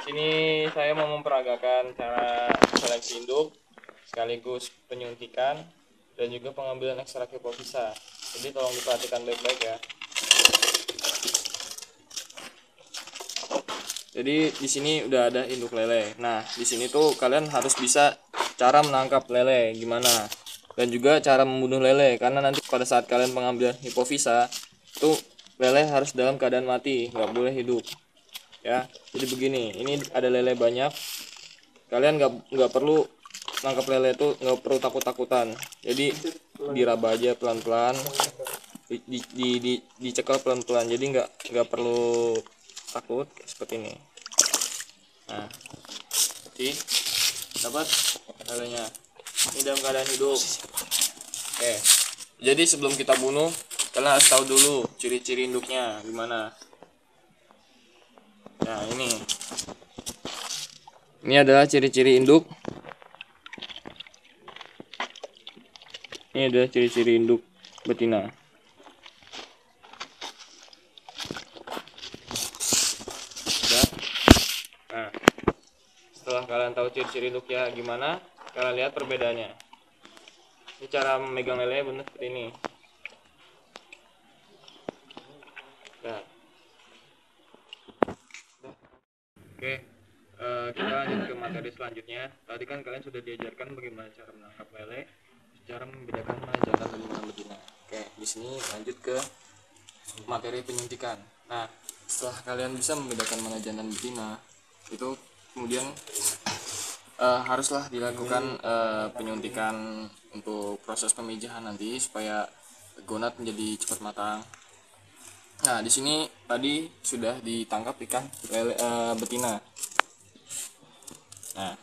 Sini saya mau memperagakan cara seleksi induk sekaligus penyuntikan dan juga pengambilan ekstrak hipofisa. Jadi tolong diperhatikan baik-baik ya. Jadi di sini udah ada induk lele. Nah, di sini tuh kalian harus bisa cara menangkap lele gimana dan juga cara membunuh lele, karena nanti pada saat kalian pengambilan hipofisa itu lele harus dalam keadaan mati, nggak boleh hidup. Ya, jadi begini, ini ada lele banyak, kalian nggak perlu nangkap lele itu, nggak perlu takut-takutan. Jadi diraba aja pelan-pelan, dicekal pelan-pelan, jadi nggak perlu takut seperti ini. Nah, jadi dapat lelenya ini dalam keadaan hidup. Oke, jadi sebelum kita bunuh kalian harus tahu dulu ciri-ciri induknya gimana. Nah, ini adalah ciri-ciri induk. Ini adalah ciri-ciri induk betina. Udah. Nah, setelah kalian tahu ciri-ciri induknya gimana, kalian lihat perbedaannya. Ini cara memegang lele benar seperti ini. Nah. Oke, kita lanjut ke materi selanjutnya. Tadi kan kalian sudah diajarkan bagaimana cara menangkap lele, cara membedakan mana jantan dan mana betina. Oke, di sini lanjut ke materi penyuntikan. Nah, setelah kalian bisa membedakan mana jantan dan betina, itu kemudian haruslah dilakukan penyuntikan untuk proses pemijahan nanti supaya gonat menjadi cepat matang. Nah, di sini tadi sudah ditangkap ikan lele betina. Nah,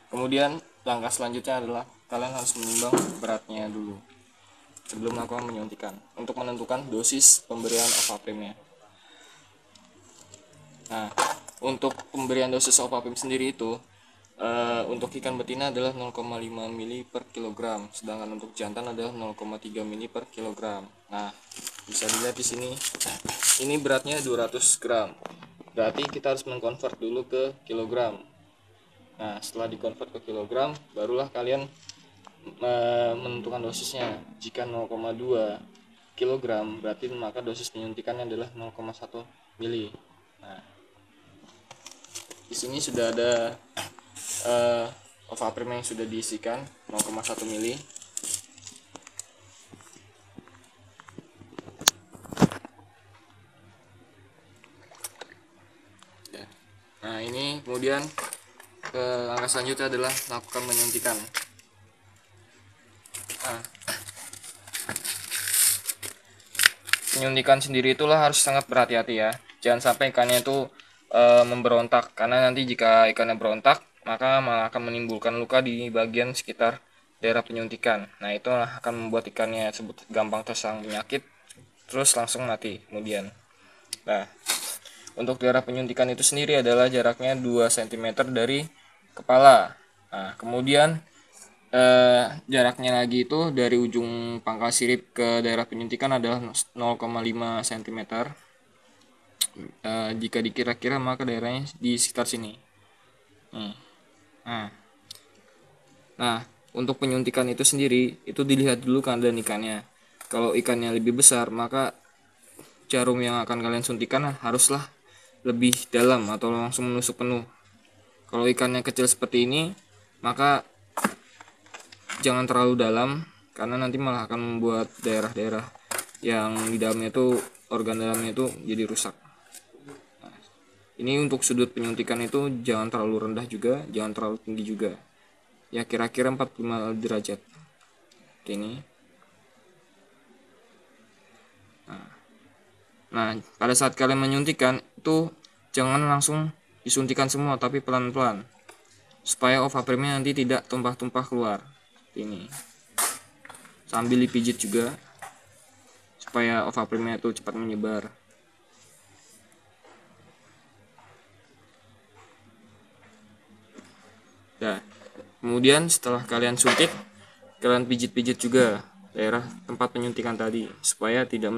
kemudian langkah selanjutnya adalah kalian harus menimbang beratnya dulu sebelum melakukan penyuntikan untuk menentukan dosis pemberian ovaprimnya. Nah, untuk pemberian dosis ovaprim sendiri itu untuk ikan betina adalah 0,5 mili per kilogram, sedangkan untuk jantan adalah 0,3 mili per kilogram. Nah, bisa dilihat di sini, ini beratnya 200 gram. Berarti kita harus mengkonvert dulu ke kilogram. Nah, setelah dikonvert ke kilogram, barulah kalian menentukan dosisnya. Jika 0,2 kilogram, berarti maka dosis penyuntikannya adalah 0,1 mili. Nah, di sini sudah ada ovaprim yang sudah diisikan 0,1 mili. Nah, ini kemudian langkah selanjutnya adalah lakukan penyuntikan. Nah, penyuntikan sendiri itulah harus sangat berhati-hati ya. Jangan sampai ikannya itu memberontak, karena nanti jika ikannya berontak maka malah akan menimbulkan luka di bagian sekitar daerah penyuntikan. Nah, itu akan membuat ikannya tersebut gampang terserang penyakit terus langsung mati kemudian. Nah, untuk daerah penyuntikan itu sendiri adalah jaraknya 2 cm dari kepala. Nah, kemudian jaraknya lagi itu dari ujung pangkal sirip ke daerah penyuntikan adalah 0,5 cm. Jika dikira-kira maka daerahnya di sekitar sini. Nah, untuk penyuntikan itu sendiri itu dilihat dulu keadaan ikannya. Kalau ikannya lebih besar, maka jarum yang akan kalian suntikan haruslah lebih dalam atau langsung menusuk penuh. Kalau ikannya kecil seperti ini, maka jangan terlalu dalam, karena nanti malah akan membuat daerah-daerah yang di dalamnya itu, organ dalamnya itu jadi rusak. Nah, ini untuk sudut penyuntikan itu jangan terlalu rendah juga, jangan terlalu tinggi juga. Ya, kira-kira 45 derajat. Ini. Nah, pada saat kalian menyuntikan itu jangan langsung disuntikan semua, tapi pelan-pelan supaya ovaprimnya nanti tidak tumpah-tumpah keluar. Ini sambil dipijit juga supaya ovaprimnya itu cepat menyebar. Nah, kemudian setelah kalian suntik, kalian pijit-pijit juga daerah tempat penyuntikan tadi supaya tidak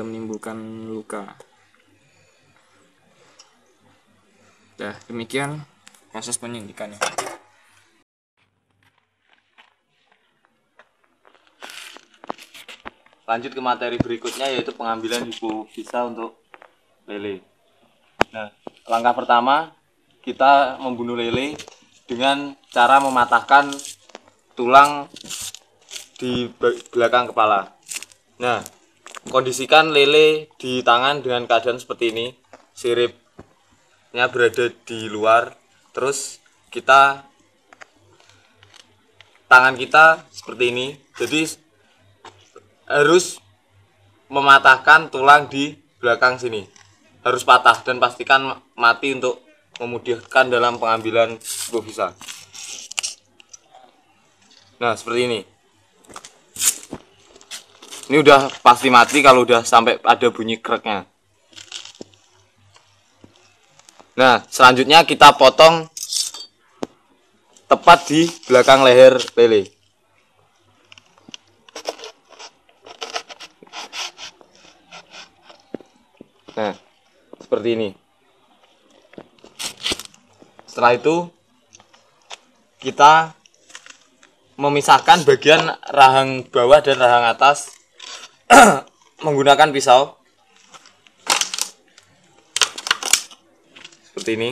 menimbulkan luka. Ya, demikian proses penyuntikannya. Lanjut ke materi berikutnya, yaitu pengambilan hipofisa untuk lele. Nah, langkah pertama kita membunuh lele dengan cara mematahkan tulang di belakang kepala. Nah, kondisikan lele di tangan dengan keadaan seperti ini, siripnya berada di luar, terus tangan kita seperti ini, jadi harus mematahkan tulang di belakang sini, harus patah dan pastikan mati untuk memudahkan dalam pengambilan hipofisa. Nah, seperti ini. Ini udah pasti mati kalau udah sampai ada bunyi kreknya. Nah, selanjutnya kita potong tepat di belakang leher lele. Nah, seperti ini. Setelah itu kita memisahkan bagian rahang bawah dan rahang atas menggunakan pisau. Seperti ini.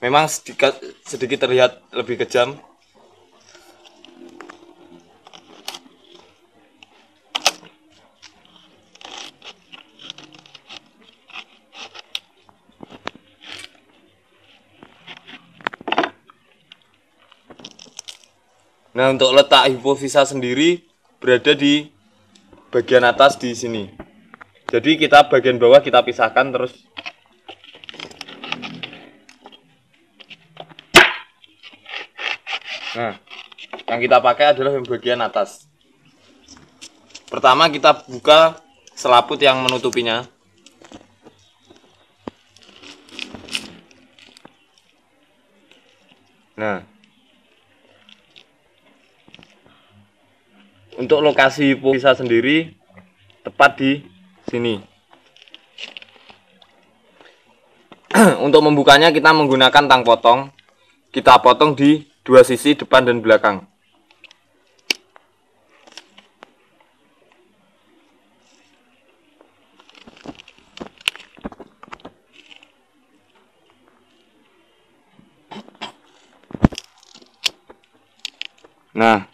Memang sedikit terlihat lebih kejam. Nah, untuk letak hipofisa sendiri berada di bagian atas di sini. Jadi kita bagian bawah kita pisahkan terus. Nah, yang kita pakai adalah yang bagian atas. Pertama kita buka selaput yang menutupinya. Nah, untuk lokasi hipofisa sendiri tepat di sini. Untuk membukanya kita menggunakan tang potong. Kita potong di dua sisi, depan dan belakang. Nah,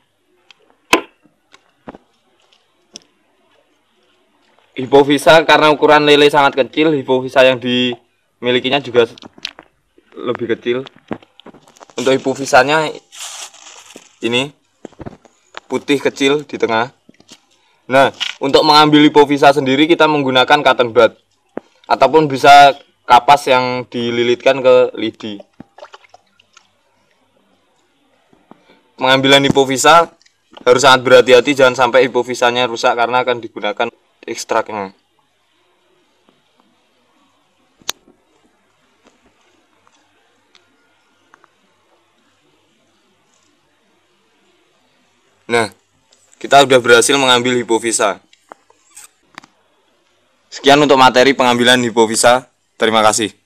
hipofisa karena ukuran lele sangat kecil, hipofisa yang dimilikinya juga lebih kecil. Untuk hipofisanya ini putih kecil di tengah. Nah, untuk mengambil hipofisa sendiri kita menggunakan cotton bud ataupun bisa kapas yang dililitkan ke lidi. Pengambilan hipofisa harus sangat berhati-hati, jangan sampai hipofisanya rusak karena akan digunakan ekstraknya. Nah, kita sudah berhasil mengambil hipofisa. Sekian untuk materi pengambilan hipofisa. Terima kasih.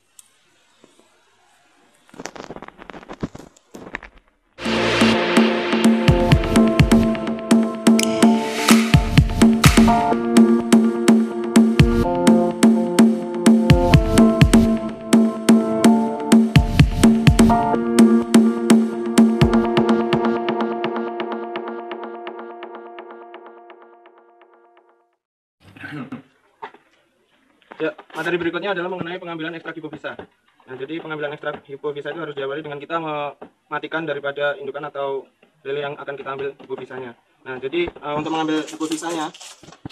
Ya, materi berikutnya adalah mengenai pengambilan ekstrak hipofisa. Nah, jadi pengambilan ekstrak hipofisa itu harus diawali dengan kita mematikan daripada indukan atau lele yang akan kita ambil hipofisanya. Nah, jadi untuk mengambil hipofisanya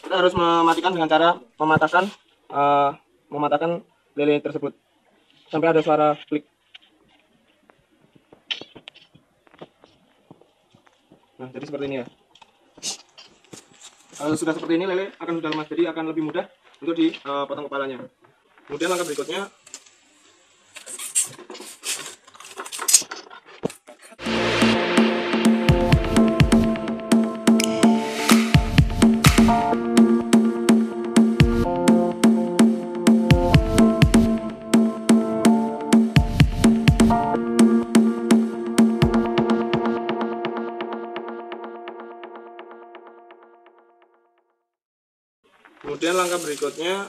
kita harus mematikan dengan cara mematahkan lele tersebut sampai ada suara klik. Nah, jadi seperti ini ya. Kalau sudah seperti ini lele akan sudah lemas, jadi akan lebih mudah untuk dipotong kepalanya. Kemudian langkah berikutnya Kemudian langkah berikutnya